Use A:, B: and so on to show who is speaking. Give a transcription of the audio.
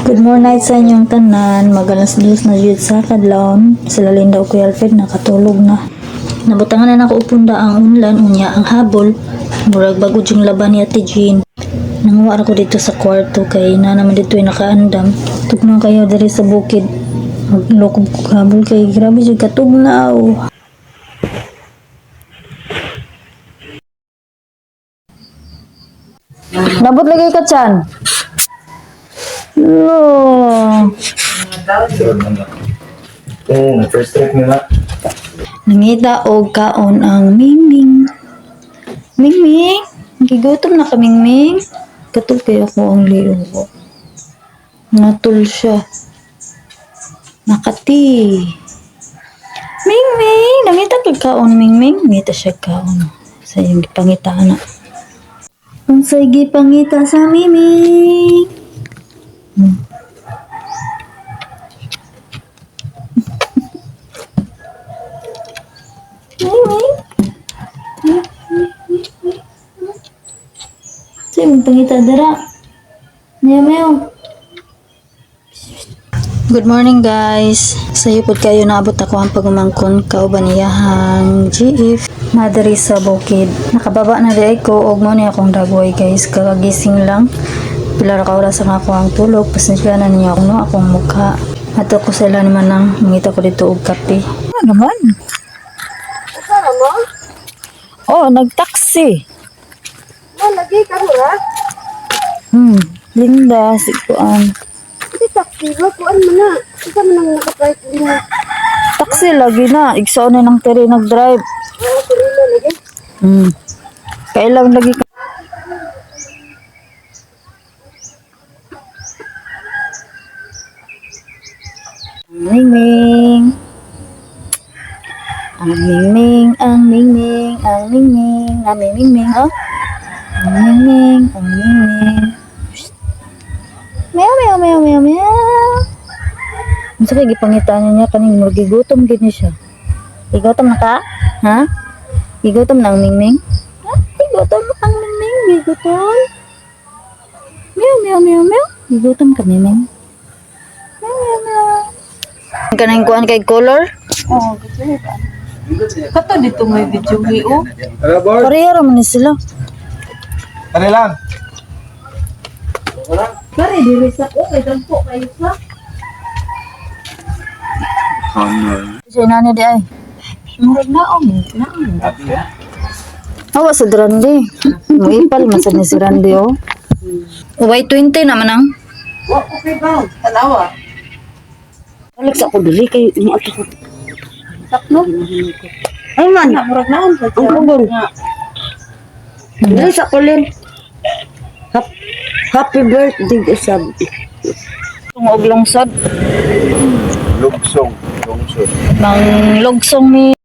A: Good morning sa inyong tanan. Magalas-dos na jud sa kadlawon. Sila Linda o Kuya Alfred nakatulog na. Nabutangan na nakuupunda ang unlan unya ang habol. Murag bago yung laban ni Ate Jean. Nanguwara ko dito sa kwarto kay na naman dito ay nakaandam. Tugnaw kayo diri sa bukid. Maglokob ko habol kay grabe jud katugnaw. Nabot lagi ka chan. Oh.
B: First trip nila.
A: Nangita og kaon ang Mingming. Mingming, gigutom na ka Mingming. Katul kayo ko ang liyo ko. Natul siya. Nakati. Mingming, nangita kag kaon Mingming. Nangita siya kaon. Sa yung gipangita na. Ang say gipangita sa Mingming. Mingming. Say mong pangita dara. Meow. Good morning guys. Sayo pod kayo naabot ako ang pagumangkon kauban niyahang GF madari sa bukid. Nakababa na di ko og mo ni akong dagoy guys. Kakagising lang. Pila ra ka oras ang ako ang tulog. Pasensya na niyo ako no akong mukha. Ato ko sila naman nang mangita ko dito og kape. Ano naman?
C: Sana mo?
A: Oh, nagtaksi.
C: Lagi ka mo ha?
A: Linda, sikuan.
C: Hindi taxi ba? Kuan mo na. Isa mo nang nakaprice din na.
A: Taksi lagi na. Igsoon na ng teri nag-drive.
C: Oo, sarili lagi.
A: Kailang lagi ka. Mingming. Ang Mingming, ang Mingming, ang Mingming, ang Mingming, oh. Ang Mingming, ang Mingming. Meow. Masa kaya gipangitaan niya kaning magigutom gid ni siya. Igutom na ka? Ha? Igutom na ang Mingming? Ha? Igutom ang Mingming, igutom. Meow. Igutom ka Mingming. Meow. Kanang kuan kay color?
C: Oo, gusto niya ka. Kato dito may video o.
A: Pareha ra man ni sila.
B: Ano lang?
C: Kari, diri sa ko. Kay dampo kayo sa.
A: Sa nani di ay.
C: Murag na o.
A: Awa sa Grande. Muipal man sa ni si Grande oh. Y20 naman ang.
C: Okay ba? Tanawa.
A: Alex ako dili kay mo ato ko.
C: Sakno?
A: Ay man,
C: Murag na ang
A: kubol. Dili sa kulin. Happy birthday usab. Tungog lungsod.
B: Lugsong.
A: Nang lugsong ni